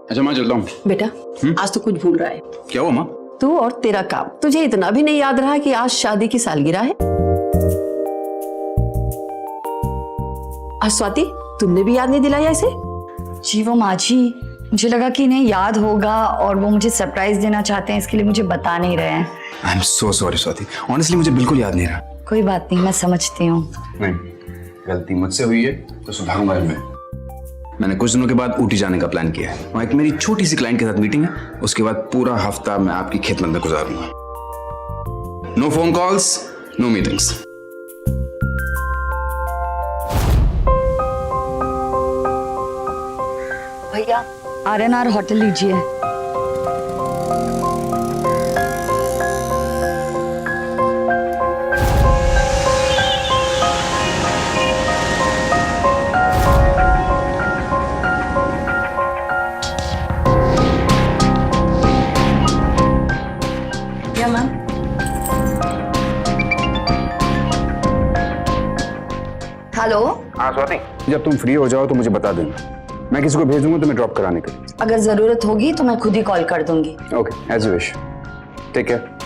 अच्छा माँ चलता हूँ। बेटा आज तो कुछ भूल रहा है। क्या हुआ माँ? तू और तेरा काम। तुझे इतना भी नहीं याद रहा कि आज शादी की सालगिरह है। आज स्वाति तुमने भी याद नहीं दिलाया इसे? जी वो माँ जी, मुझे लगा कि इन्हें याद होगा और वो मुझे सरप्राइज देना चाहते हैं, इसके लिए मुझे बता नहीं रहे हैं। I am so sorry Swati, honestly मुझे बिल्कुल याद नहीं रहा। कोई बात नहीं, मैं समझती हूँ। नहीं, गलती मुझसे हुई है तो सुधारूंगा मैं। मैंने कुछ दिनों के बाद ऊटी जाने का प्लान किया है। वहाँ एक मेरी छोटी सी क्लाइंट के साथ मीटिंग है, उसके बाद पूरा हफ्ता मैं आपकी खिदमत में गुजारूंगा। No phone calls, no meetings. भैया RNR होटल लीजिए। क्या मैम? हेलो, हाँ स्वाति, जब तुम फ्री हो जाओ तो मुझे बता देना, मैं किसी को भेजूंगा तुम्हें ड्रॉप कराने के लिए। अगर जरूरत होगी तो मैं खुद ही कॉल कर दूंगी। Okay, as you wish. Take care.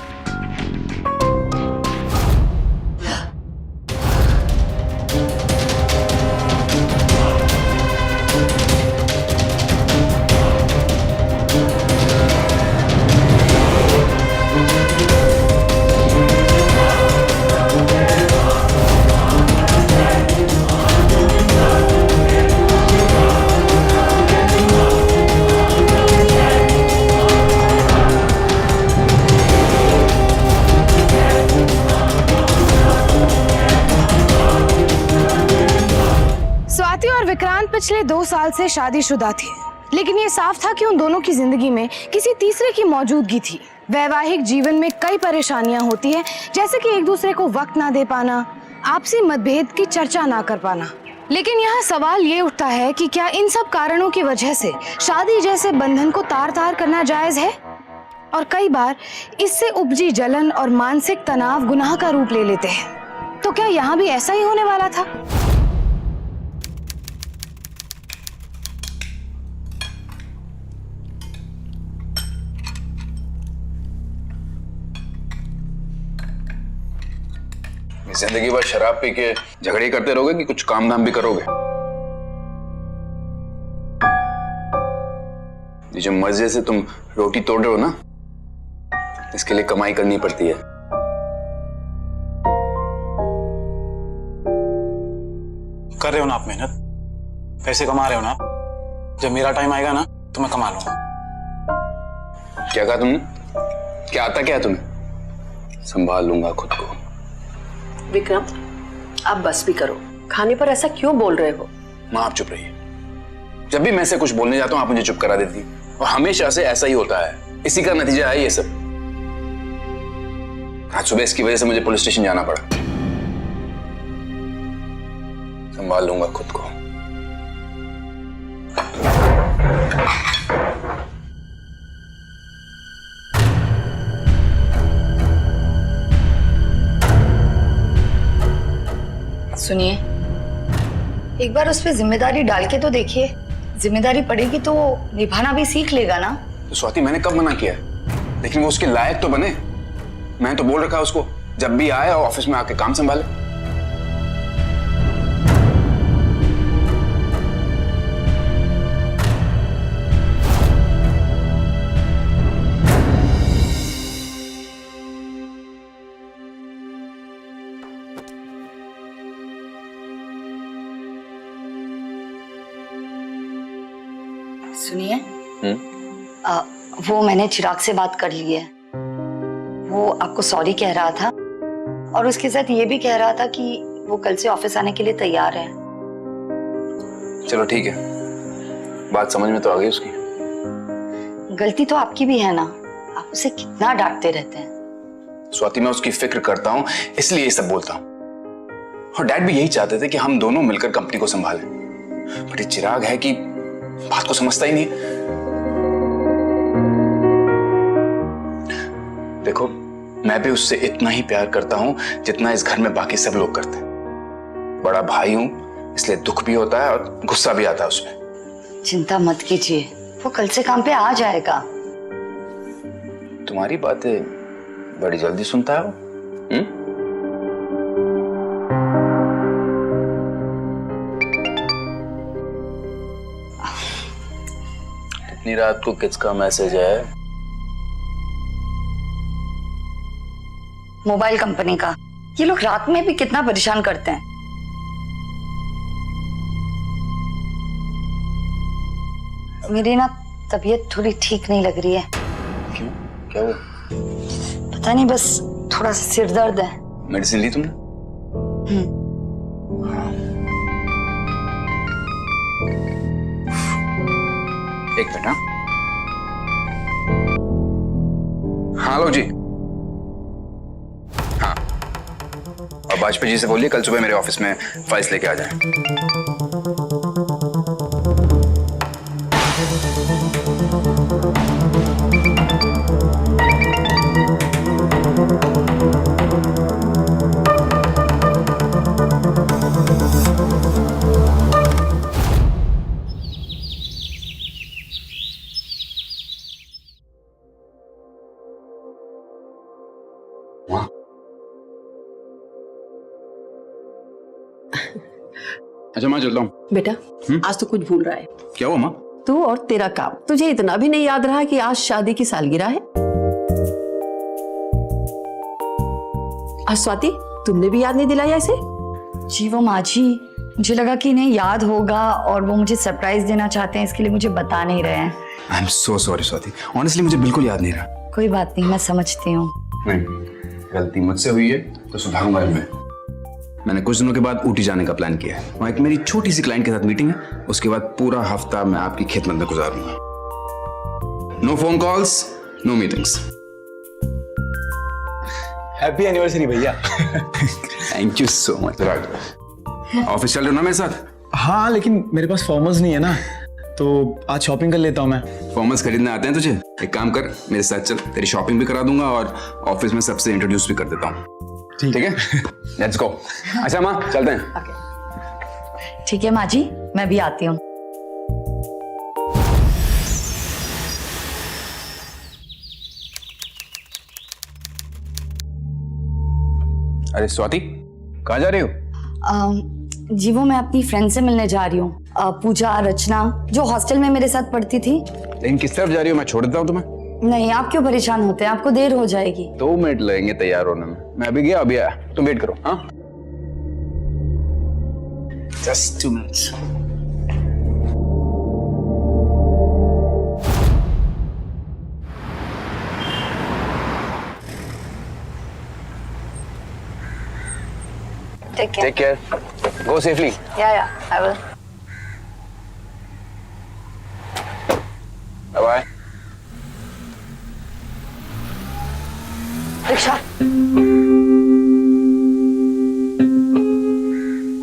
Swati और विक्रांत पिछले 2 साल से शादीशुदा थे, लेकिन ये साफ था कि उन दोनों की जिंदगी में किसी तीसरे की मौजूदगी थी। वैवाहिक जीवन में कई परेशानियां होती हैं, जैसे कि एक दूसरे को वक्त ना दे पाना, आपसी मतभेद की चर्चा ना कर पाना। लेकिन यहाँ सवाल ये उठता है कि क्या इन सब कारणों की वजह से शादी जैसे बंधन को तार तार करना जायज है? और कई बार इससे उपजी जलन और मानसिक तनाव गुनाह का रूप ले लेते हैं। तो क्या यहाँ भी ऐसा ही होने वाला था? जिंदगी भर शराब पी के झगड़े करते रहोगे कि कुछ काम धाम भी करोगे? ये जो मजे से तुम रोटी तोड़ रहे हो ना, इसके लिए कमाई करनी पड़ती है। कर रहे हो ना आप मेहनत, पैसे कमा रहे हो ना आप। जब मेरा टाइम आएगा ना तो मैं कमा लूंगा। क्या कहा तुमने? क्या आता क्या है तुम्हें? संभाल लूंगा खुद को। विक्रम आप बस भी करो, खाने पर ऐसा क्यों बोल रहे हो? माँ आप चुप रहिए। जब भी मैं से कुछ बोलने जाता हूँ आप मुझे चुप करा देती, और हमेशा से ऐसा ही होता है। इसी का नतीजा है ये सब। आज सुबह इसकी वजह से मुझे पुलिस स्टेशन जाना पड़ा। संभाल लूंगा खुद को। सुनिए, एक बार उस पर जिम्मेदारी डाल के तो देखिए। जिम्मेदारी पड़ेगी तो निभाना भी सीख लेगा ना। तो स्वाति मैंने कब मना किया है? लेकिन वो उसके लायक तो बने। मैंने तो बोल रखा है उसको जब भी आए और ऑफिस में आके काम संभाले। सुनिए, वो मैंने चिराग से बात कर ली है। वो आपको सॉरी कह रहा था और उसके साथ ये भी कह रहा था कि वो कल से ऑफिस आने के लिए तैयार है। चलो ठीक है, बात समझ में तो आ गई उसकी। गलती तो आपकी भी है ना, आप उसे कितना डांटते रहते हैं। स्वाति मैं उसकी फिक्र करता हूँ इसलिए ये सब बोलता हूँ। और डैड भी यही चाहते थे कि हम दोनों मिलकर कंपनी को संभालें। बट ये चिराग है कि बात को समझता ही नहीं। देखो मैं भी उससे इतना ही प्यार करता हूं जितना इस घर में बाकी सब लोग करते हैं। बड़ा भाई हूं इसलिए दुख भी होता है और गुस्सा भी आता है उसमें। चिंता मत कीजिए, वो कल से काम पे आ जाएगा। तुम्हारी बातें बड़ी जल्दी सुनता है वो। इतनी रात को किसका मैसेज है? मोबाइल कंपनी का। ये लोग रात में भी कितना परेशान करते हैं। मेरी ना तबीयत थोड़ी ठीक नहीं लग रही है। क्यों? क्या हुआ? पता नहीं, बस थोड़ा सा सिर दर्द है। मेडिसिन ली तुमने? एक मिनट। हाँ हेलो जी। हाँ, और वाजपेयी जी से बोलिए कल सुबह मेरे ऑफिस में फाइल्स लेके आ जाएं। अच्छा मैं चलता हूँ। बेटा आज तो कुछ भूल रहा है। क्या हुआ माँ? तू और तेरा काम। तुझे इतना भी नहीं याद रहा कि आज शादी की सालगिरह है। आज स्वाति तुमने भी याद नहीं दिलाया इसे? जी वो माँ जी, मुझे लगा कि इन्हें याद होगा और वो मुझे सरप्राइज देना चाहते हैं, इसके लिए मुझे बता नहीं रहे हैं। I am so sorry Swati, honestly मुझे बिल्कुल याद नहीं रहा। कोई बात नहीं, मैं समझती हूँ। नहीं, गलती मुझसे हुई है तो सुधारूंगा मैं। मैंने कुछ दिनों के बाद ऊटी जाने का प्लान किया है। वहाँ एक मेरी छोटी सी क्लाइंट के साथ मीटिंग है, उसके बाद पूरा हफ्ता मैं आपकी खिदमत में गुजारूंगा। No phone calls, no meetings. Happy anniversary भैया। Thank you so much. Office चल रहे हो ना मेरे साथ? हाँ लेकिन मेरे पास फॉर्मल्स नहीं है ना, तो आज शॉपिंग कर लेता हूँ मैं। फॉर्मल्स खरीदने आते हैं तुझे? एक काम कर, मेरे साथ चल, तेरी शॉपिंग भी करा दूंगा और ऑफिस में सबसे इंट्रोड्यूस भी कर देता हूँ। ठीक है, लेट्स गो। अच्छा माँ चलते हैं। ठीक है माँ जी, मैं भी आती हूँ। अरे स्वाति, कहाँ जा रही हो? जी वो मैं अपनी फ्रेंड से मिलने जा रही हूँ, पूजा रचना, जो हॉस्टल में मेरे साथ पढ़ती थी। लेकिन किस तरफ जा रही हो? मैं छोड़ देता हूँ तुम्हें। नहीं, आप क्यों परेशान होते हैं, आपको देर हो जाएगी। 2 मिनट लगेंगे तैयार होने में। मैं अभी गया अभी आया, तुम वेट करो। हाँ just 2 minutes. Take care. Go safely. Yeah, I will. Bye bye. Rickshaw.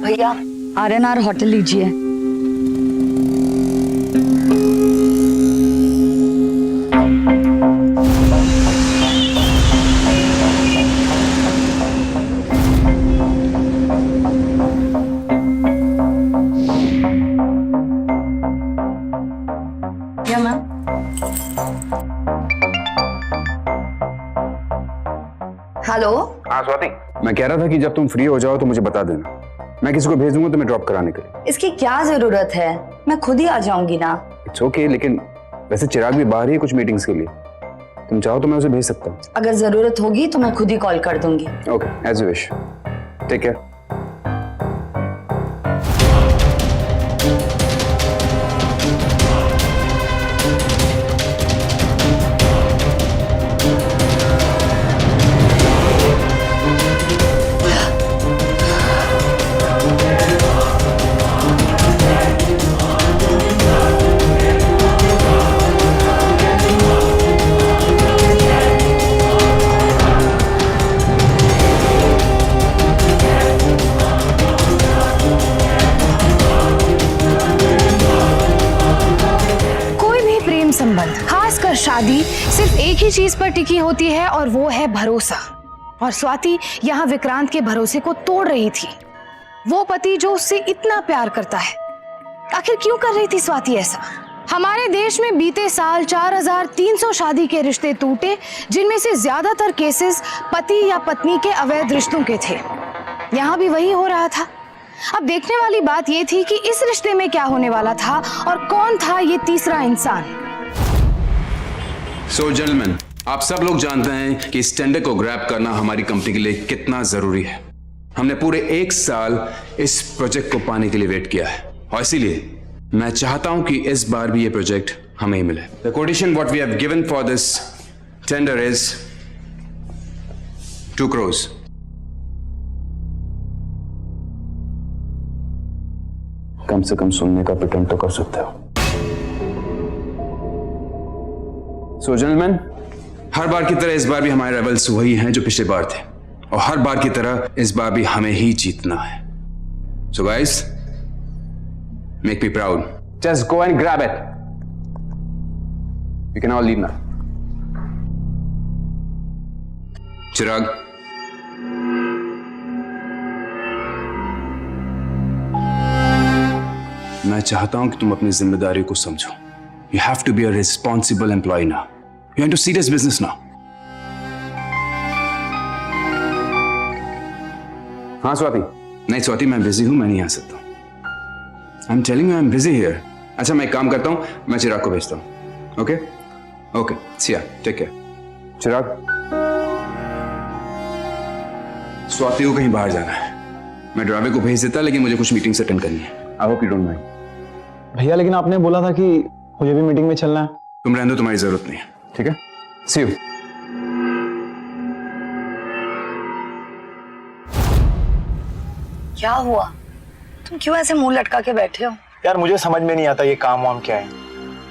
भैया RNR होटल लीजिए। हेलो। हाँ स्वाति, मैं कह रहा था कि जब तुम फ्री हो जाओ तो मुझे बता देना, मैं किसी को भेज दूंगा तुम्हें ड्रॉप कराने के लिए। इसकी क्या जरूरत है, मैं खुद ही आ जाऊंगी ना। इट्स ओके, लेकिन वैसे चिराग भी बाहर ही है कुछ मीटिंग्स के लिए, तुम चाहो तो मैं उसे भेज सकता हूँ। अगर जरूरत होगी तो मैं खुद ही कॉल कर दूंगी। Okay, as you wish. Take care. संबंध, खासकर शादी, सिर्फ एक ही चीज पर टिकी होती है और वो है भरोसा। और स्वाति यहाँ विक्रांत के भरोसे को तोड़ रही थी। वो पति जो उससे इतना प्यार करता है, आखिर क्यों कर रही थी स्वाति ऐसा? हमारे देश में बीते साल 4300 शादी के रिश्ते टूटे, जिनमें से ज्यादातर केसेस पति या पत्नी के अवैध रिश्तों के थे। यहाँ भी वही हो रहा था। अब देखने वाली बात ये थी कि इस रिश्ते में क्या होने वाला था और कौन था ये तीसरा इंसान। सो जेंटलमैन, आप सब लोग जानते हैं कि इस टेंडर को ग्रैब करना हमारी कंपनी के लिए कितना जरूरी है। हमने पूरे 1 साल इस प्रोजेक्ट को पाने के लिए वेट किया है और इसीलिए मैं चाहता हूं कि इस बार भी ये प्रोजेक्ट हमें ही मिले। The quotation what we have given for this tender is 2 crores। कम से कम सुनने का प्रिटेंड तो कर सकते हो। सो जेंटलमैन, हर बार की तरह इस बार भी हमारे रेबल्स वही हैं जो पिछले बार थे और हर बार की तरह इस बार भी हमें ही जीतना है। So guys, make me proud. Just go and grab it. You can all leave now. चिराग, मैं चाहता हूं कि तुम अपनी जिम्मेदारी को समझो। You have to be a responsible employee now. You're into serious business now. हाँ स्वाति। नहीं स्वाति, मैं बिजी हूं, मैं नहीं आ सकता। I'm telling you, I'm busy here. अच्छा, मैं एक काम करता हूँ, मैं चिराग को भेजता हूँ। Okay okay, see ya, take care. चिराग, स्वाति को कहीं बाहर जाना है। मैं ड्राइवर को भेज देता, लेकिन मुझे कुछ मीटिंग्स अटेंड करनी है। I hope you don't mind. भैया लेकिन आपने बोला था कि मुझे भी मीटिंग में चलना है। तुम रहने दो, तुम्हारी जरूरत नहीं है। ठीक है, see you. क्या हुआ? तुम क्यों ऐसे मुंह लटका के बैठे हो? यार मुझे समझ में नहीं आता ये काम वाम क्या है।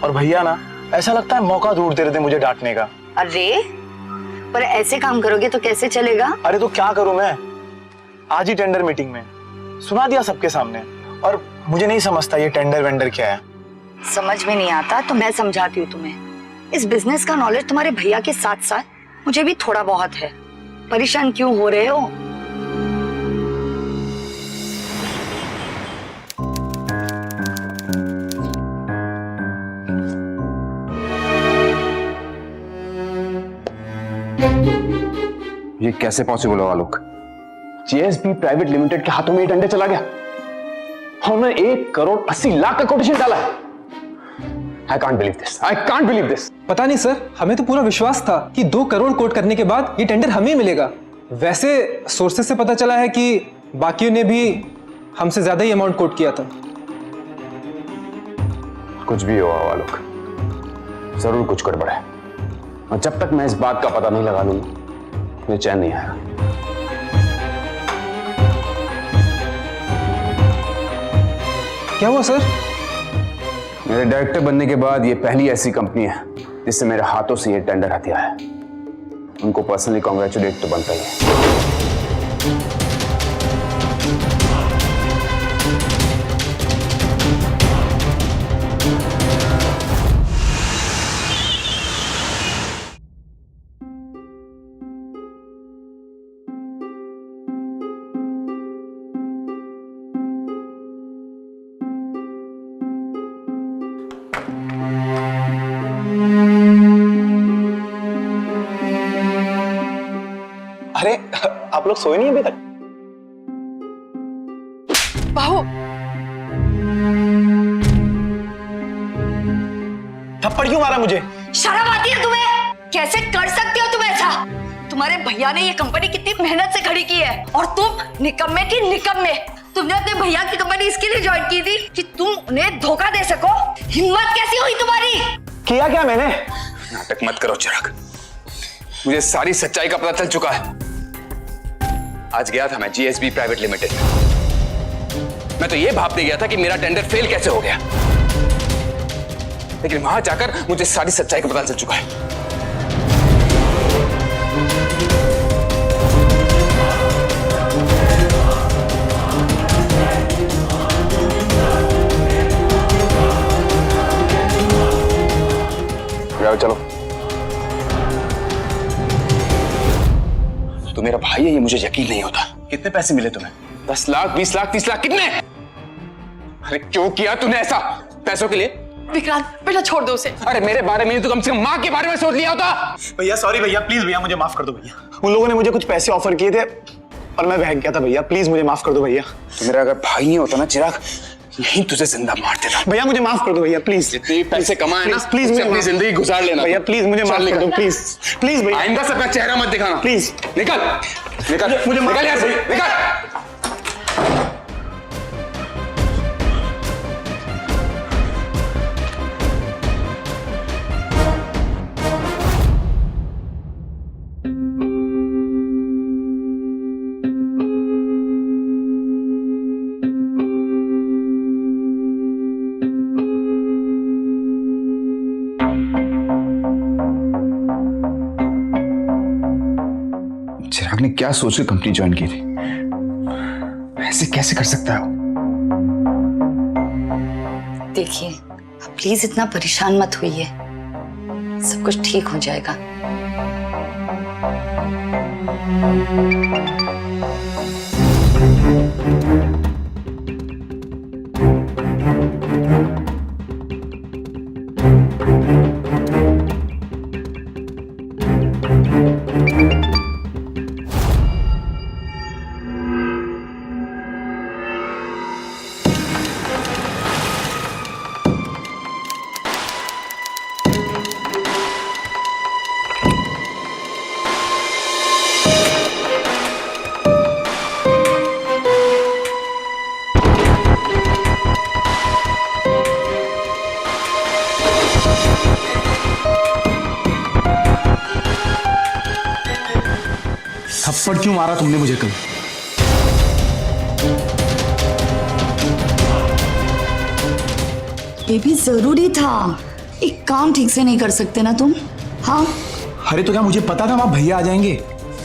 और भैया ना, ऐसा लगता है मौका ढूंढते रहते मुझे डांटने का। अरे पर ऐसे काम करोगे तो कैसे चलेगा? अरे तो क्या करूं मैं? आज ही टेंडर मीटिंग में सुना दिया सबके सामने, और मुझे नहीं समझता ये टेंडर वेंडर क्या है। समझ में नहीं आता तो मैं समझाती हूँ तुम्हें। इस बिजनेस का नॉलेज तुम्हारे भैया के साथ साथ मुझे भी थोड़ा बहुत है। परेशान क्यों हो रहे हो? ये कैसे पॉसिबल हुआ आलोक? जीएसबी प्राइवेट लिमिटेड के हाथों में ये टेंडर चला गया और उन्होंने 1,80,00,000 का कोटेशन डाला है। I can't believe this. I can't believe this. पता नहीं सर, हमें तो पूरा विश्वास था कि 2 करोड़ कोट करने के बाद ये टेंडर हमें मिलेगा। वैसे सोर्सेस से पता चला है कि बाकियों ने भी हमसे ज्यादा ही अमाउंट कोट किया था। कुछ भी हुआ आलोक, जरूर कुछ गड़बड़ है और जब तक मैं इस बात का पता नहीं लगा लूंगा मुझे चैन नहीं आएगा। क्या हुआ सर? मेरे डायरेक्टर बनने के बाद ये पहली ऐसी कंपनी है जिससे मेरे हाथों से ये टेंडर हथिया है। उनको पर्सनली कांग्रेचुलेट तो बनता ही है। अरे आप लोग सोए नहीं अभी तक? बाहु, थप्पड़ क्यों मारा मुझे? शर्म आती है तुम्हें? कैसे कर सकते हो तुम ऐसा? तुम्हारे भैया ने ये कंपनी कितनी मेहनत से खड़ी की है और तुम निकम्मे की निकम्मे। तुमने अपने भैया की कंपनी इसके लिए ज्वाइन की थी कि तुम उन्हें धोखा दे सको। हिम्मत कैसी हुई तुम्हारी? किया क्या मैंने? नाटक मत करो चिराग, मुझे सारी सच्चाई का पता चल चुका है। आज गया था मैं जीएसबी प्राइवेट लिमिटेड में। मैं तो ये भापने गया था कि मेरा टेंडर फेल कैसे हो गया, लेकिन वहां जाकर मुझे सारी सच्चाई का पता चल चुका है। चलो, तू मेरा भाई है ये मुझे यकीन नहीं होता। कितने पैसे मिले तुम्हें? 10 लाख, 20 लाख, 30 लाख, कितने? अरे क्यों किया तूने ऐसा? पैसों के लिए विक्रांत बेटा छोड़ दो उसे। अरे मेरे बारे में तो कम से कम माँ के बारे में सोच लिया होता। भैया सॉरी भैया, प्लीज भैया मुझे माफ कर दो भैया। उन लोगों ने मुझे कुछ पैसे ऑफर किए थे और मैं बहक गया था भैया, प्लीज मुझे माफ कर दो भैया। तो मेरा अगर भाई नहीं होता ना चिराग, यहीं तुझे जिंदा मार देता। भैया मुझे माफ कर दो भैया, प्लीज। जितने पैसे कमाए ना, प्लीज उससे अपनी जिंदगी गुजार लेना। भैया प्लीज मुझे माफ कर दो, प्लीज प्लीज भैया। आइंदा से अपना चेहरा मत दिखाना प्लीज। निकल निकल मुझे निकल यहाँ से, निकल। चिराग ने क्या सोच के कंपनी ज्वाइन की थी? ऐसे कैसे कर सकता है वो? देखिए प्लीज इतना परेशान मत होइए, सब कुछ ठीक हो जाएगा। थप्पड़ क्यों मारा तुमने मुझे कल? ये भी जरूरी था, एक काम ठीक से नहीं कर सकते ना तुम? हाँ अरे तो क्या मुझे पता था वहां भैया आ जाएंगे?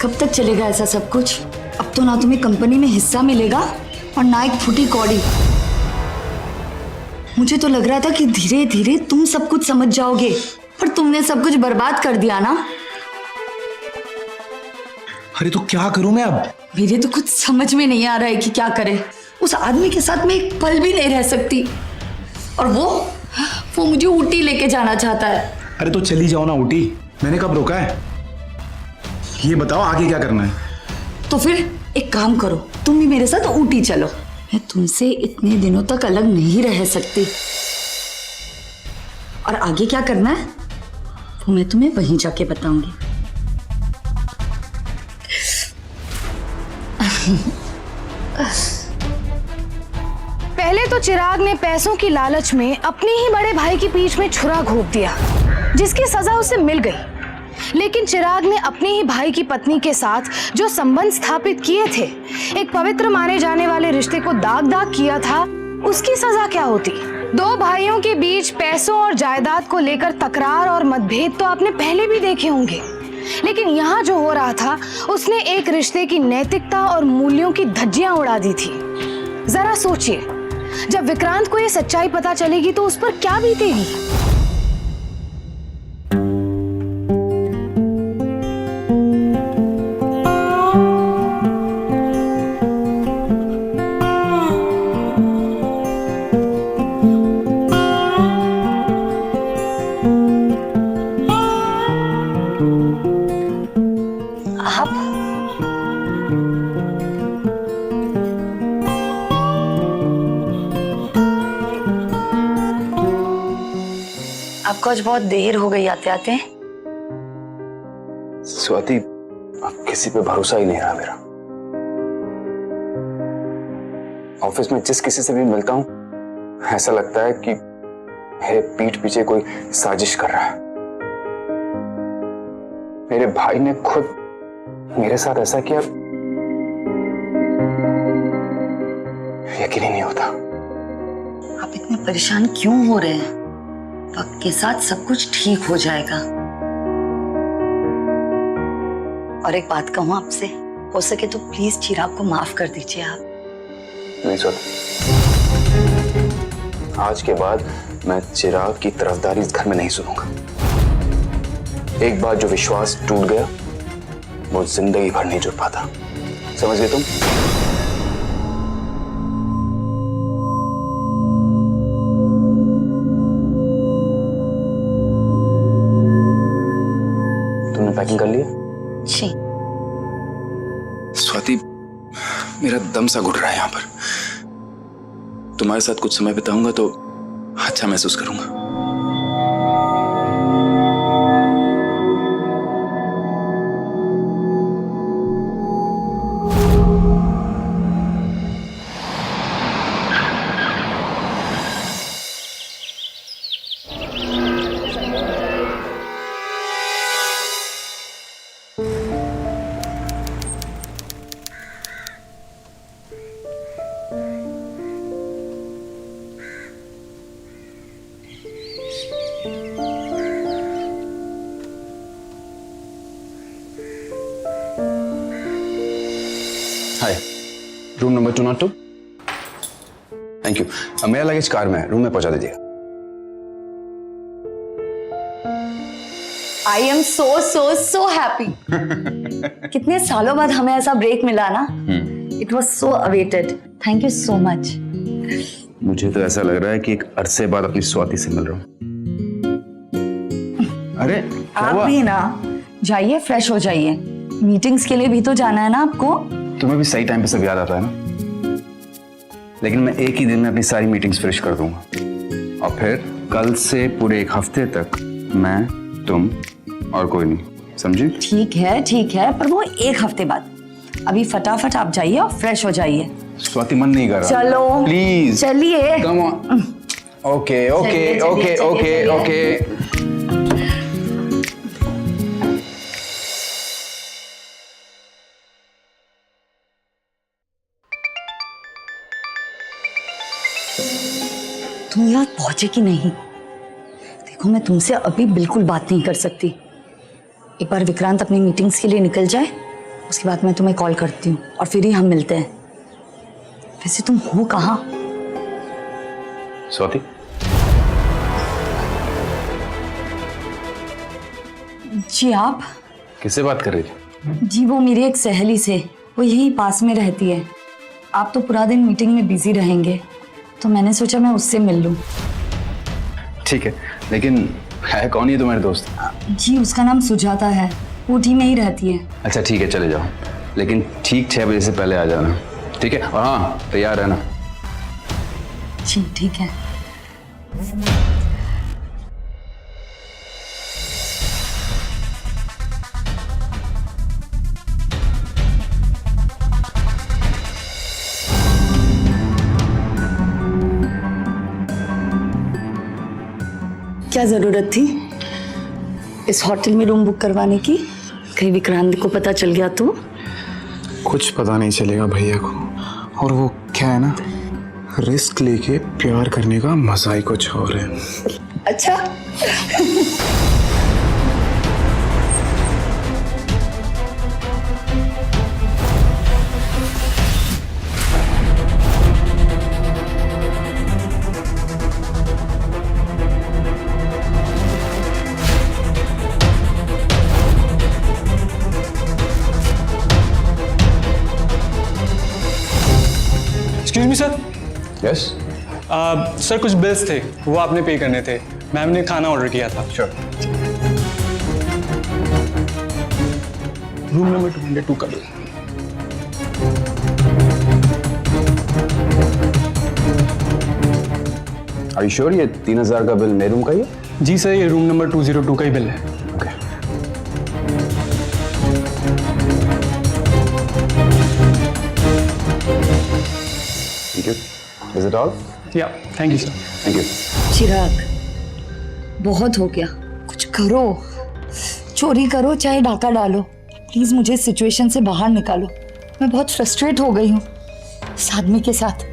कब तक चलेगा ऐसा सब कुछ? अब तो ना तुम्हें कंपनी में हिस्सा मिलेगा और ना एक फूटी कौड़ी। मुझे तो लग रहा था कि धीरे धीरे तुम सब कुछ समझ जाओगे, पर तुमने सब कुछ बर्बाद कर दिया ना। अरे तो क्या करूं मैं अब? मेरे तो कुछ समझ में नहीं आ रहा है कि क्या करे। उस आदमी के साथ मैं एक पल भी नहीं रह सकती, और वो मुझे ऊटी लेके जाना चाहता है। अरे तो चली जाओ ना ऊटी, मैंने कब रोका है? ये बताओ आगे क्या करना है? तो फिर एक काम करो, तुम भी मेरे साथ ऊटी चलो। मैं तुमसे इतने दिनों तक अलग नहीं रह सकती, और आगे क्या करना है वो मैं तुम्हें वहीं जाके बताऊंगी। पहले तो चिराग ने पैसों की लालच में अपने ही बड़े भाई की पीठ में छुरा घोंप दिया, जिसकी सजा उसे मिल गई। लेकिन चिराग ने अपने ही भाई की पत्नी के साथ जो संबंध स्थापित किए थे, एक पवित्र माने जाने वाले रिश्ते को दाग किया था, उसकी सजा क्या होती? दो भाइयों के बीच पैसों और जायदाद को लेकर तकरार और मतभेद तो आपने पहले भी देखे होंगे, लेकिन यहाँ जो हो रहा था उसने एक रिश्ते की नैतिकता और मूल्यों की धज्जियां उड़ा दी थी। जरा सोचिए, जब विक्रांत को ये सच्चाई पता चलेगी तो उस पर क्या बीतेगी? आपको आज बहुत देर हो गई आते आते। स्वाति, अब किसी पे भरोसा ही नहीं रहा मेरा। ऑफिस में जिस किसी से भी मिलता हूं, ऐसा लगता है कि मेरे पीठ पीछे कोई साजिश कर रहा है। मेरे भाई ने खुद मेरे साथ ऐसा किया, यकीन ही नहीं होता। आप इतने परेशान क्यों हो रहे हैं? वक्त के साथ सब कुछ ठीक हो जाएगा। और एक बात कहूं आपसे, हो सके तो प्लीज चिराग को माफ कर दीजिए आप। नहीं स्वाति, आज के बाद मैं चिराग की तरफदारी इस घर में नहीं सुनूंगा। एक बार जो विश्वास टूट गया, वो जिंदगी भर नहीं जुड़ पाता। समझ गए तुम? पैकिंग कर लिया? जी। स्वाति, मेरा दम सा घुट रहा है यहाँ पर। तुम्हारे साथ कुछ समय बिताऊंगा तो अच्छा महसूस करूंगा। हाय, रूम नंबर 202। Thank you. मेरा लगेज कार में है, रूम में पहुंचा दीजिए। I am so so so happy. कितने सालों बाद हमें ऐसा ब्रेक मिला ना। It was so awaited. Thank you so much. मुझे तो ऐसा लग रहा है कि एक अरसे बाद अपनी स्वाति से मिल रहा हूँ। अरे क्या आप हुआ? भी ना जाइए, फ्रेश हो जाइए। मीटिंग्स के लिए भी तो जाना है ना आपको। तुम्हें भी सही टाइम पे सब याद आता है ना। लेकिन मैं एक ही दिन में अपनी सारी मीटिंग्स फिनिश कर दूंगा और फिर कल से पूरे एक हफ्ते तक मैं, तुम और कोई नहीं, समझी? ठीक है, पर वो एक हफ्ते बाद। अभी फटाफट आप जाइए और फ्रेश हो जाइए। स्वाति, मन नहीं कर रहा। चलो प्लीज चलिए। Come on. Okay okay okay okay okay. तुम यहाँ पहुंचे कि नहीं? देखो, मैं तुमसे अभी बिल्कुल बात नहीं कर सकती। एक बार विक्रांत अपनी मीटिंग्स के लिए निकल जाए, उसके बाद मैं तुम्हें कॉल करती हूँ और फिर ही हम मिलते हैं। वैसे तुम हो कहाँ? स्वाति, जी आप? किससे बात कर रही थी? जी वो मेरी एक सहेली से, वो यहीं पास में रहती है। आप तो पूरा दिन मीटिंग में बिजी रहेंगे तो मैंने सोचा मैं उससे मिल लूं। ठीक है, लेकिन है कौन ये तुम्हारे दोस्त? जी उसका नाम सुजाता है, वो टी में ही रहती है। अच्छा ठीक है, चले जाओ, लेकिन ठीक 6 बजे से पहले आ जाना, ठीक है? और हाँ, तैयार रहना। जी ठीक है। क्या जरूरत थी इस होटल में रूम बुक करवाने की? कहीं विक्रांत को पता चल गया तो? कुछ पता नहीं चलेगा भैया को। और वो क्या है ना, रिस्क लेके प्यार करने का मजा ही कुछ और है। अच्छा। Excuse me sir. Yes sir कुछ बिल्स थे, वो आपने पे करने थे। मैम ने खाना ऑर्डर किया था। श्योर। रूम नंबर 202 का बिल। आर यू श्योर ये 3000 का बिल मेरे रूम का ही है? जी सर, ये रूम नंबर 202 का ही बिल है। Okay. Thank you. Is it all? या thank you sir. Thank you. Chirag, बहुत हो गया, कुछ करो। चोरी करो चाहे डाका डालो, प्लीज मुझे इस सिचुएशन से बाहर निकालो। मैं बहुत फ्रस्ट्रेट हो गई हूँ इस आदमी के साथ।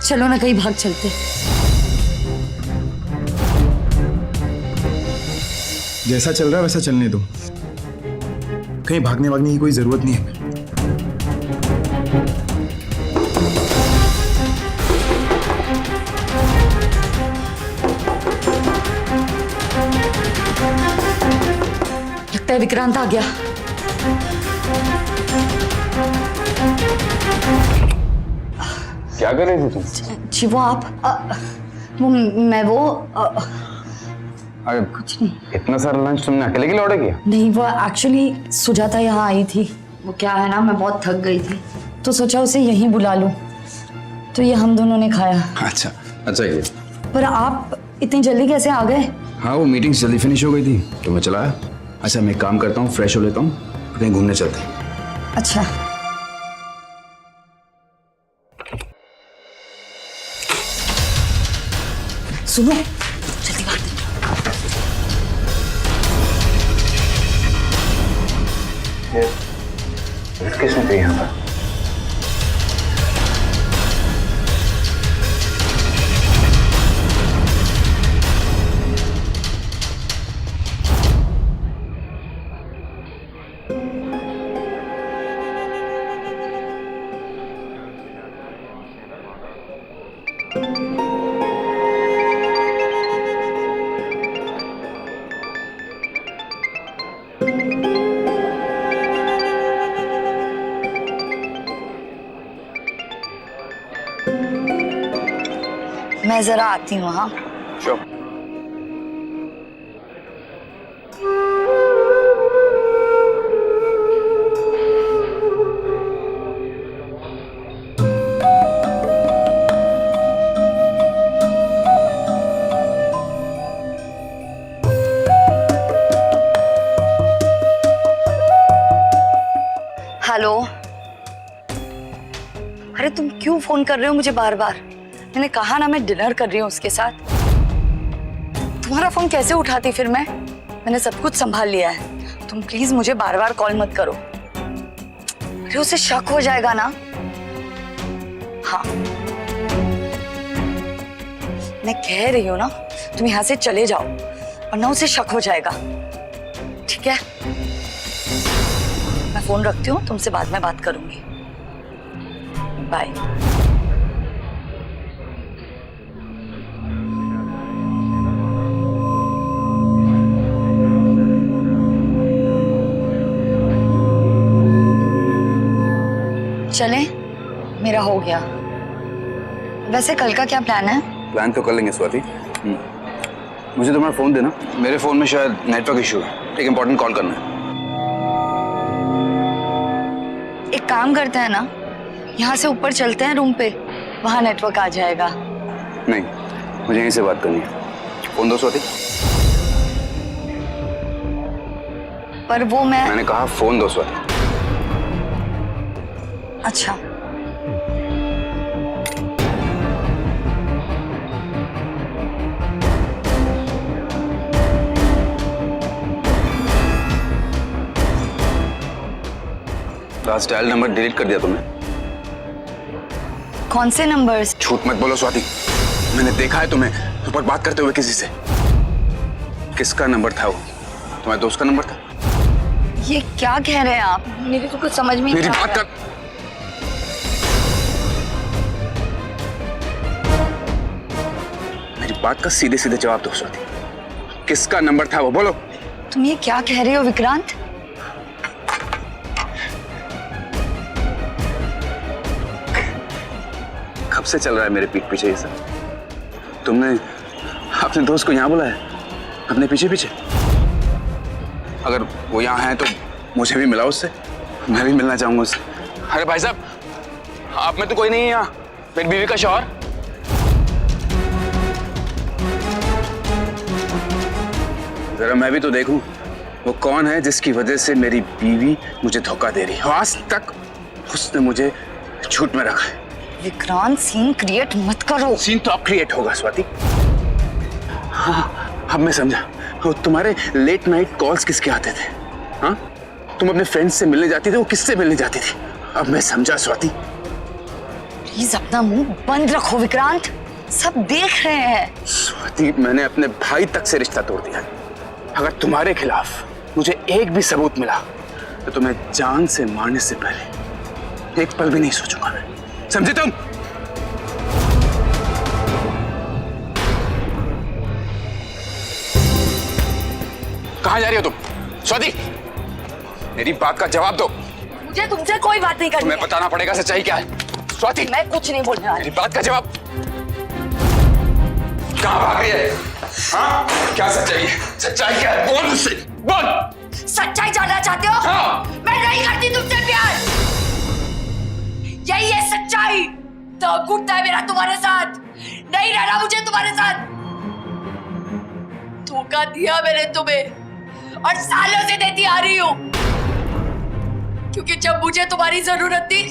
चलो ना कहीं भाग चलते। जैसा चल रहा है वैसा चलने दो, कहीं भागने वागने की कोई जरूरत नहीं है। लगता है विक्रांत आ गया। क्या कर रही थी तुम? जी वो आप वो मैं वो अरे कुछ नहीं। इतना सारा लंच तुमने अकेले के लिए ऑर्डर किया? नहीं, वो एक्चुअली सुजाता यहाँ आई थी। वो क्या है ना, मैं बहुत थक गई थी तो सोचा उसे यहीं बुला लूं, तो ये हम दोनों ने खाया। अच्छा अच्छा ये। पर आप इतनी जल्दी कैसे आ गए? हाँ वो मीटिंग जल्दी फिनिश हो गई थी तो मैं चला आया। अच्छा मैं एक काम करता हूँ, फ्रेश हो लेता हूँ, कहीं घूमने चलते हैं। अच्छा। सुनो, जल्दी बात किसने कही यहाँ पर? मैं जरा आती हूँ। हाँ Sure. हेलो। अरे तुम क्यों फोन कर रहे हो मुझे बार बार? मैंने कहा ना मैं डिनर कर रही हूँ उसके साथ। तुम्हारा फोन कैसे उठाती फिर मैं? मैंने सब कुछ संभाल लिया है। तुम प्लीज मुझे बार बार कॉल मत करो। अरे उसे शक हो जाएगा ना। हाँ मैं कह रही हूँ ना, तुम यहाँ से चले जाओ वरना उसे शक हो जाएगा। ठीक है, मैं फोन रखती हूँ, तुमसे बाद में बात करूंगी। बाय। चले, मेरा हो गया। वैसे कल का क्या प्लान है? प्लान तो कर लेंगे स्वाति। मुझे तुम्हारा फोन देना, मेरे फोन में शायद नेटवर्क इशू है, एक इंपॉर्टेंट कॉल करना है। एक काम करते हैं ना, यहाँ से ऊपर चलते हैं रूम पे, वहाँ नेटवर्क आ जाएगा। नहीं, मुझे यहीं से बात करनी है। फोन दो स्वाति। पर वो मैंने कहा फोन दो स्वाति। अच्छा। लास्ट डायल नंबर डिलीट कर दिया तुमने। कौन से नंबर्स? झूठ मत बोलो स्वाति, मैंने देखा है तुम्हें ऊपर बात करते हुए किसी से। किसका नंबर था वो? तुम्हारे दोस्त का नंबर था? ये क्या कह रहे हैं आप? मेरी तो कुछ समझ में नहीं मेरी आ बात रहा। कर। मेरी बात का सीधे सीधे जवाब दो स्वाति, किसका नंबर था वो? बोलो। तुम ये क्या कह रहे हो विक्रांत? कब से चल रहा है मेरे पीठ पीछे ये सब? तुमने अपने दोस्त को यहाँ बुलाया अपने पीछे पीछे? अगर वो यहाँ है तो मुझे भी मिला उससे, मैं भी मिलना चाहूंगा उससे। अरे भाई साहब, आप में तो कोई नहीं है यहाँ, मेरी बीवी का शौहर। जरा मैं भी तो देखूं वो कौन है जिसकी वजह से मेरी बीवी मुझे धोखा दे रही है। आज तक उसने मुझे झूठ में रखा है। विक्रांत, सीन क्रिएट मत करो। सीन तो अब क्रिएट होगा स्वाति। हाँ अब मैं समझा, वो तुम्हारे लेट नाइट कॉल्स किसके आते थे? हाँ तुम अपने फ्रेंड्स से मिलने जाती थी, वो किससे मिलने जाती थी? अब मैं समझा स्वाति। प्लीज अपना मुंह बंद रखो विक्रांत, सब देख रहे हैं। स्वाति मैंने अपने भाई तक से रिश्ता तोड़ दिया। अगर तुम्हारे खिलाफ मुझे एक भी सबूत मिला तो तुम्हें जान से मारने से पहले एक पल भी नहीं सोचूंगा मैं, समझे तुम? कहां जा रही हो तुम स्वाति? मेरी बात का जवाब दो। मुझे तुमसे कोई बात नहीं करनी। तुम्हें बताना पड़ेगा सच्चाई क्या है। स्वाति मैं कुछ नहीं बोलने वाली। मेरी बात का जवाब। कहां भाग गई है? हाँ, क्या सच्चाई है? सच्चाई क्या है? बोल मुझसे, बोल। सच्चाई जानना चाहते हो? हाँ। मैं नहीं करती तुमसे प्यार। यही है सच्चाई। तो घुटता है मेरा तुम्हारे साथ। नहीं रहना मुझे तुम्हारे साथ। धोखा दिया मैंने तुम्हें और सालों से देती आ रही हूं, क्योंकि जब मुझे तुम्हारी जरूरत थी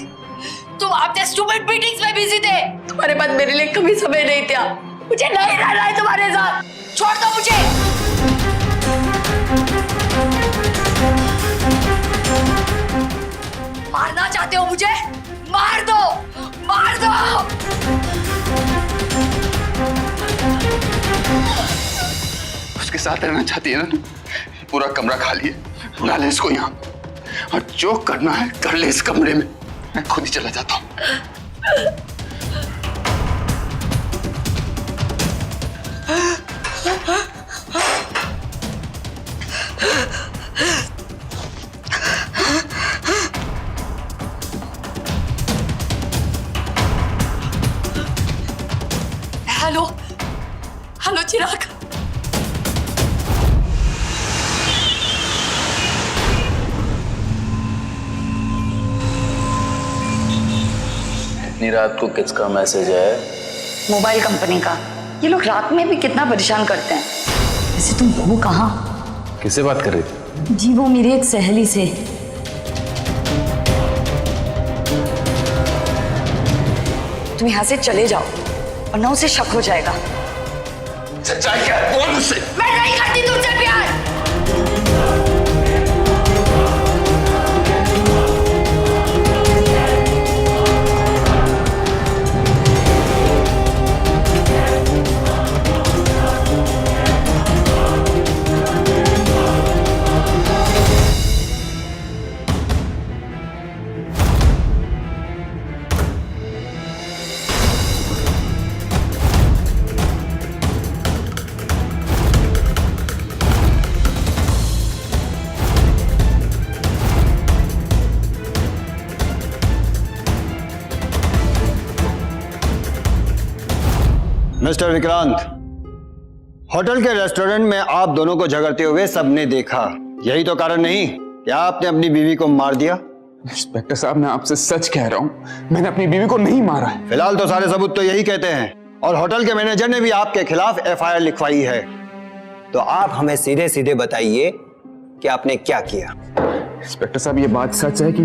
तुम अपने स्टूपिड मीटिंग्स में बिजी थे। तुम्हारे पास मेरे लिए कभी समय नहीं था। मुझे नहीं रहना है तुम्हारे साथ। छोड़ दो मुझे। मारना चाहते हो मुझे? मार दो, मार दो। उसके साथ रहना चाहती है ना तू? पूरा कमरा खाली है, बुला ले इसको यहाँ और जो करना है कर ले इस कमरे में। मैं खुद ही चला जाता हूँ। हेलो, हेलो चिराग। इतनी रात को किसका मैसेज है? मोबाइल कंपनी का। ये लोग रात में भी कितना परेशान करते हैं। वैसे तुम हो कहाँ? किससे बात कर रही थी? जी वो मेरी एक सहेली से। तुम यहाँ से चले जाओ वरना उसे शक हो जाएगा। सच्चाई क्या है? बोल मुझसे। मैं नहीं करती तुमसे प्यार। मिस्टर विक्रांत, होटल के रेस्टोरेंट में आप दोनों को झगड़ते हुए सबने देखा। यही तो कारण नहीं कि आपने अपनी बीवी को मार दिया? इंस्पेक्टर साहब, मैं आपसे सच कह रहा हूँ, मैंने अपनी बीवी को नहीं मारा है। फिलहाल तो सारे सबूत तो यही कहते हैं और होटल के मैनेजर ने भी आपके खिलाफ एफआईआर लिखवाई है। तो आप हमें सीधे सीधे बताइए कि आपने क्या किया। इंस्पेक्टर साहब, ये बात सच है कि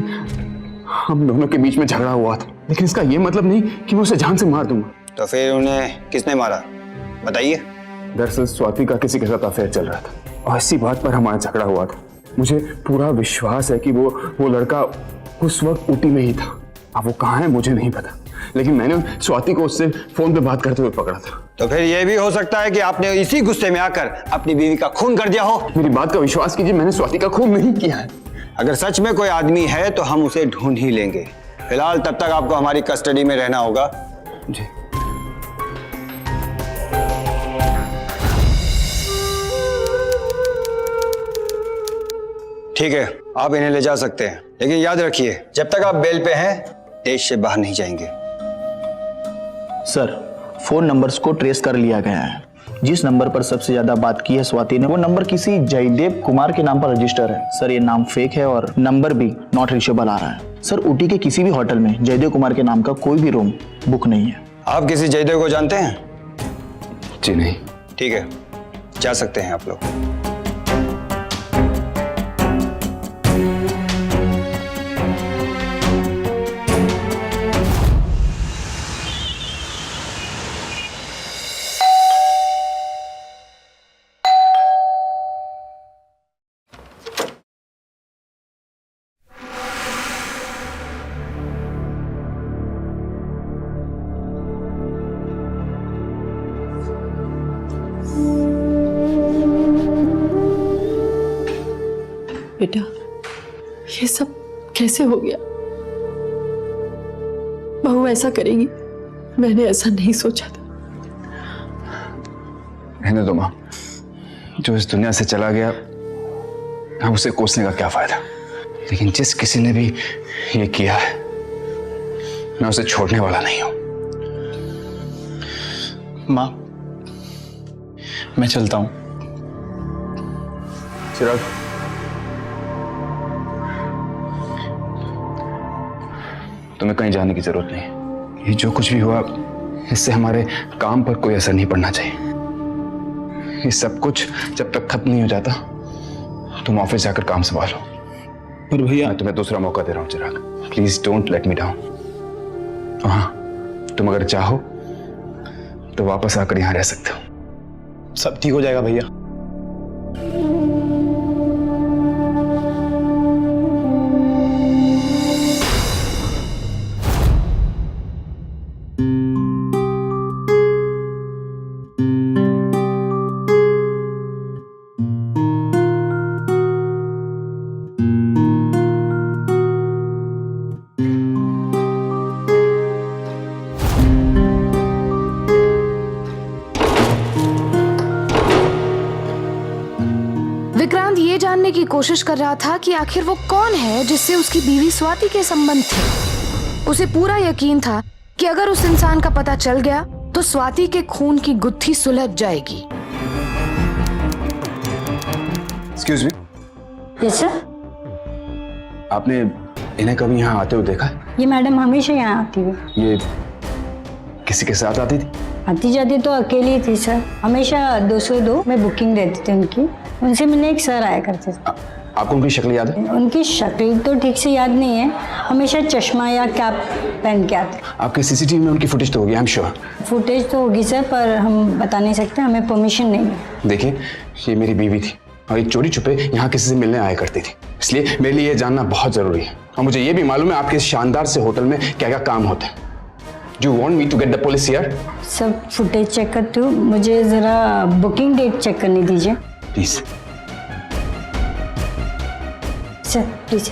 हम दोनों के बीच में झगड़ा हुआ था, लेकिन इसका ये मतलब नहीं कि मैं उसे जान से मार दूंगा। तो फिर उन्हें किसने मारा, बताइए। दरअसल स्वाति का किसी के साथ अफेयर चल रहा था और इसी बात पर हमारा झगड़ा हुआ था। मुझे पूरा विश्वास है कि वो लड़का उस वक्त ऊटी में ही था। अब वो कहाँ है मुझे नहीं पता, लेकिन मैंने स्वाति को उससे फोन पे बात करते हुए पकड़ा था। तो फिर यह भी हो सकता है कि आपने इसी गुस्से में आकर अपनी बीवी का खून कर दिया हो। मेरी बात का विश्वास कीजिए, मैंने स्वाति का खून नहीं किया है। अगर सच में कोई आदमी है तो हम उसे ढूंढ ही लेंगे। फिलहाल तब तक आपको हमारी कस्टडी में रहना होगा। जी। ठीक है, आप इन्हें ले जा सकते हैं, लेकिन याद रखिए जब तक आप बेल पे हैं देश से बाहर नहीं जाएंगे। सर, फोन नंबर्स को ट्रेस कर लिया गया है। जिस नंबर पर सबसे ज्यादा बात की है स्वाति ने, वो नंबर किसी जयदेव कुमार के नाम पर रजिस्टर है। सर, ये नाम फेक है और नंबर भी नॉट रीचेबल आ रहा है। सर, ऊटी के किसी भी होटल में जयदेव कुमार के नाम का कोई भी रूम बुक नहीं है। आप किसी जयदेव को जानते हैं? जी नहीं। ठीक है, जा सकते हैं आप लोग। बेटा, ये सब कैसे हो गया? बहू ऐसा करेगी, मैंने ऐसा नहीं सोचा था। रहने दो माँ, जो इस दुनिया से चला गया अब उसे कोसने का क्या फायदा। लेकिन जिस किसी ने भी ये किया है मैं उसे छोड़ने वाला नहीं हूं। माँ, मैं चलता हूँ। चिराग, तुम्हें कहीं जाने की जरूरत नहीं। ये जो कुछ भी हुआ, इससे हमारे काम पर कोई असर नहीं पड़ना चाहिए। ये सब कुछ जब तक खत्म नहीं हो जाता, तुम ऑफिस जाकर काम संभालो। पर भैया, मैं तुम्हें दूसरा मौका दे रहा हूँ Chirag, please don't let me down. हाँ, तुम अगर चाहो तो वापस आकर यहाँ रह सकते हो। सब ठीक हो जाएगा भैया। विक्रांत ये जानने की कोशिश कर रहा था कि आखिर वो कौन है जिससे उसकी बीवी स्वाति के संबंध थे। उसे पूरा यकीन था कि अगर उस इंसान का पता चल गया तो स्वाति के खून की गुत्थी सुलझ जाएगी। Excuse me, yes sir. आपने इन्हें कभी यहाँ आते हुए देखा है? ये मैडम हमेशा यहाँ आती है। ये किसी के साथ आती थी? आती जाती तो अकेली थी सर। हमेशा 202 में बुकिंग रहती थी उनकी। उनसे मिलने एक सर आया करते थे। आपको उनकी शक्ल याद है? उनकी शक्ल तो ठीक से याद नहीं है। हमेशा चश्मा या कैप पहन के आते। आपके सीसीटीवी में उनकी फुटेज तो होगी, आई एम श्योर। फुटेज तो होगी सर, पर हम बता नहीं सकते, हमें परमिशन नहीं है। देखिए, ये मेरी बीवी थी और ये चोरी छुपे यहाँ किसी से मिलने आया करती थी, इसलिए मेरे लिए ये जानना बहुत जरूरी है। और मुझे ये भी मालूम है आपके इस शानदार से होटल में क्या क्या काम होता है। Do you want me to get the police here? सब फुटेज चेक करते हो, मुझे जरा बुकिंग डेट चेक करने दीजिए Please. Sir, please.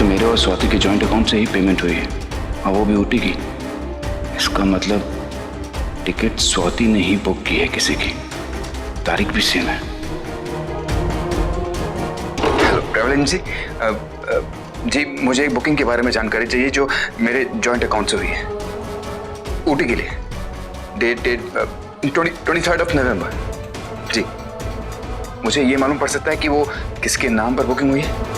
मेरे और स्वाति के जॉइंट अकाउंट से ही पेमेंट हुई है और वो भी ऊटी की। इसका मतलब टिकट स्वाति ने ही बुक की है किसी की, तारीख भी सेम है। हेलो ट्रैवल एजेंसी जी, मुझे एक बुकिंग के बारे में जानकारी चाहिए जो मेरे जॉइंट अकाउंट से हुई है ऊटी के लिए। Date 23 of November. जी, मुझे ये मालूम पड़ सकता है कि वो किसके नाम पर बुकिंग हुई है?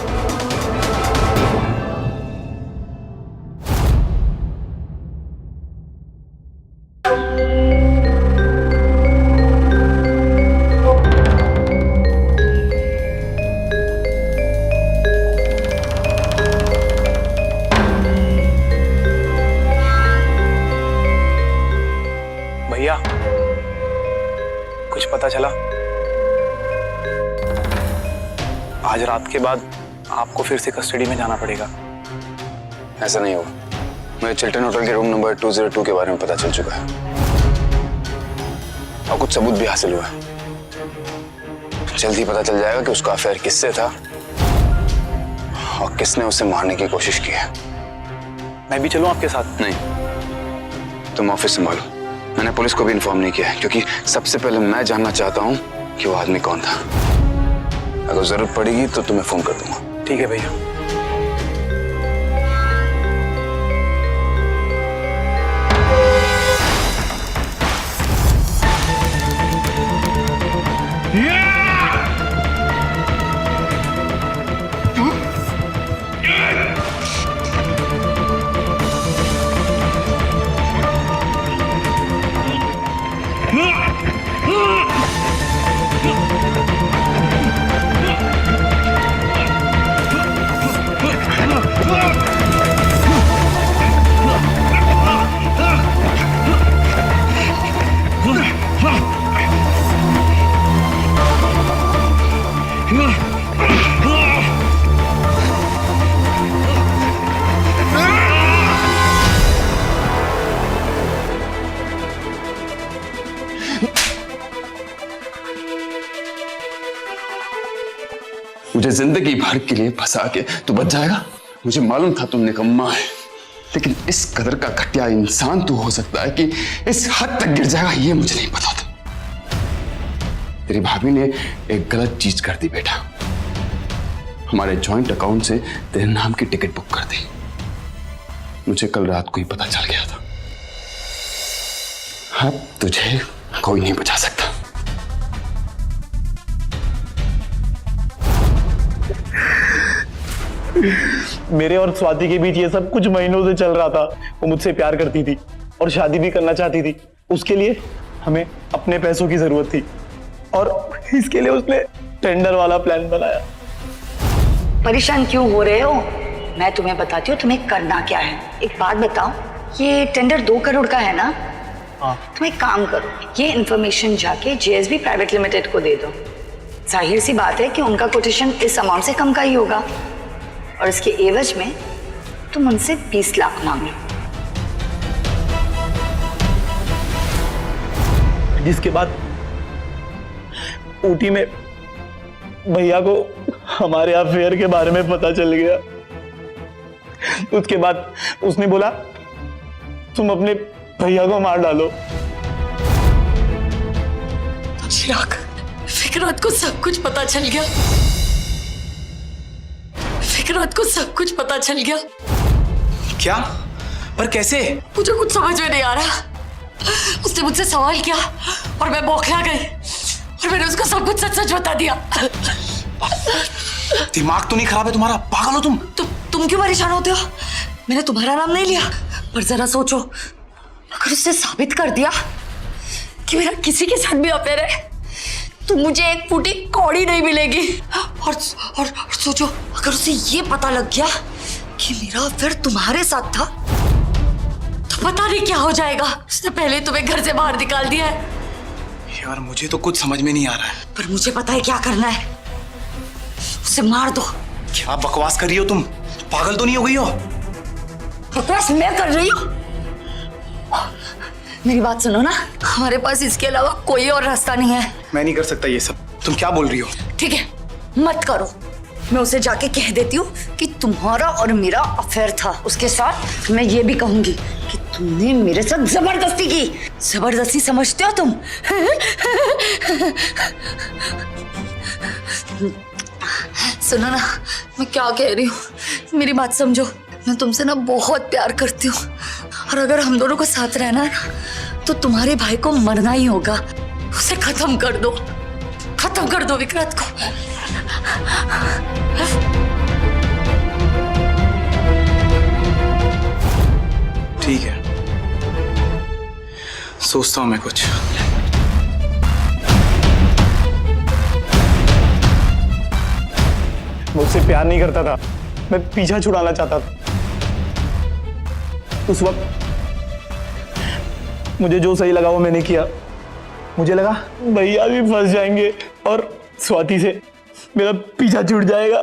भैया, कुछ पता चला? आज रात के बाद आपको फिर से कस्टडी में जाना पड़ेगा। ऐसा नहीं होगा। मुझे चिल्टन होटल के रूम नंबर 202 के बारे में पता चल चुका है और कुछ सबूत भी हासिल हुआ है। जल्द ही पता चल जाएगा कि उसका अफेयर किससे था और किसने उसे मारने की कोशिश की है। मैं भी चलूं आपके साथ? नहीं, तुम ऑफिस संभालो। मैंने पुलिस को भी इन्फॉर्म नहीं किया है क्योंकि सबसे पहले मैं जानना चाहता हूँ कि वो आदमी कौन था। अगर जरूरत पड़ेगी तो तुम्हें फोन कर दूंगा। ठीक है भैया। मुझे जिंदगी भर के लिए फंसा के तू बच जाएगा। मुझे मालूम था तुम निकम्मा है, लेकिन इस कदर का घटिया इंसान तू हो सकता है कि इस हद तक गिर जाएगा, ये मुझे नहीं पता था। तेरी भाभी ने एक गलत चीज कर दी बेटा, हमारे जॉइंट अकाउंट से तेरे नाम की टिकट बुक कर दी। मुझे कल रात को ही पता चल गया था। अब तुझे कोई नहीं बचा सकता। मेरे और स्वाति के बीच ये सब कुछ महीनों से चल रहा था। वो मुझसे प्यार करती थी और शादी भी करना चाहती थी। उसके लिए हमें अपने पैसों की जरूरत थी और इसके लिए उसने टेंडर वाला प्लान बनाया। परेशान क्यों हो रहे हो? मैं तुम्हें बताती हूँ तुम्हें करना क्या है। एक बात बताओ, ये टेंडर 2 करोड़ का है ना? हाँ। तुम एक काम करो, ये इन्फॉर्मेशन जाके JSB प्राइवेट लिमिटेड को दे दो। जाहिर सी बात है कि उनका कोटेशन इस अमाउंट से कम का ही होगा और इसके एवज में तुम उनसे 20 लाख मांग लो। जिसके बाद ऊटी में भैया को हमारे अफेयर के बारे में पता चल गया। उसके बाद उसने बोला तुम अपने भैया को मार डालो। चिराग, फिकरात को सब कुछ पता चल गया। फिकरात को सब कुछ पता चल गया। क्या? पर कैसे? मुझे कुछ समझ में नहीं आ रहा। उसने मुझसे सवाल किया और मैं बौखला गई और मैंने उसको सब कुछ सच सच बता दिया। दिमाग तो नहीं खराब है तुम्हारा? पागल हो तुम क्यों परेशान होते हो? मैंने तुम्हारा नाम नहीं लिया, पर जरा सोचो, अगर उसने साबित कर दिया कि मेरा किसी के साथ भी अफेयर है तो मुझे एक फूटी कौड़ी नहीं मिलेगी। और सोचो, अगर उसे ये पता लग गया कि मेरा अफेयर तुम्हारे साथ था तो पता नहीं क्या हो जाएगा। उसने पहले तुम्हें घर से बाहर निकाल दिया है। यार मुझे तो कुछ समझ में नहीं आ रहा है। पर मुझे पता है क्या करना है। उसे मार दो। क्या बकवास कर रही हो तुम? पागल तो नहीं हो गई हो? बकवास मैं कर रही हूँ? मेरी बात सुनो ना, हमारे पास इसके अलावा कोई और रास्ता नहीं है। मैं नहीं कर सकता ये सब। तुम क्या बोल रही हो? ठीक है, मत करो। मैं उसे जाके कह देती हूँ कि तुम्हारा और मेरा अफेयर था। उसके साथ मैं ये भी कहूंगी कि तुमने मेरे साथ जबरदस्ती की। जबरदस्ती समझते हो तुम? सुनो ना, मैं क्या कह रही हूँ, मेरी बात समझो। मैं तुमसे ना बहुत प्यार करती हूँ और अगर हम दोनों को साथ रहना है ना तो तुम्हारे भाई को मरना ही होगा। उसे खत्म कर दो, खत्म कर दो विक्रांत को। ठीक है, सोचता हूं मैं कुछ। मुझसे प्यार नहीं करता था, मैं पीछा छुड़ाना चाहता था। उस वक्त मुझे जो सही लगा वो मैंने किया। मुझे लगा भैया भी फंस जाएंगे और स्वाति से मेरा पीछा छूट जाएगा।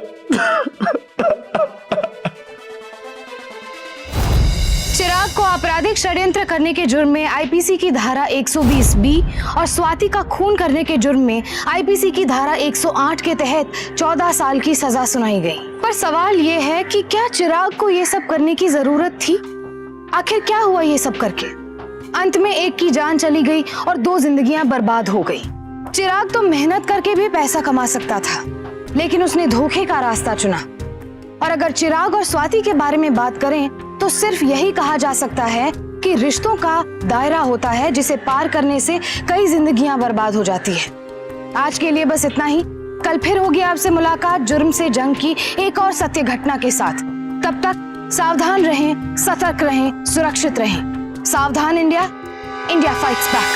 चिराग को आपराधिक षड्यंत्र करने के जुर्म में आईपीसी की धारा 120B और स्वाति का खून करने के जुर्म में आईपीसी की धारा 108 के तहत 14 साल की सजा सुनाई गई। पर सवाल ये है कि क्या चिराग को ये सब करने की जरूरत थी? आखिर क्या हुआ ये सब करके? अंत में एक की जान चली गई और 2 जिंदगियां बर्बाद हो गई। चिराग तो मेहनत करके भी पैसा कमा सकता था, लेकिन उसने धोखे का रास्ता चुना। और अगर चिराग और स्वाति के बारे में बात करें तो सिर्फ यही कहा जा सकता है कि रिश्तों का दायरा होता है जिसे पार करने से कई जिंदगियां बर्बाद हो जाती है। आज के लिए बस इतना ही। कल फिर होगी आपसे मुलाकात जुर्म से जंग की एक और सत्य घटना के साथ। तब तक सावधान रहें, सतर्क रहें, सुरक्षित रहें। सावधान इंडिया, इंडिया फाइट्स बैक।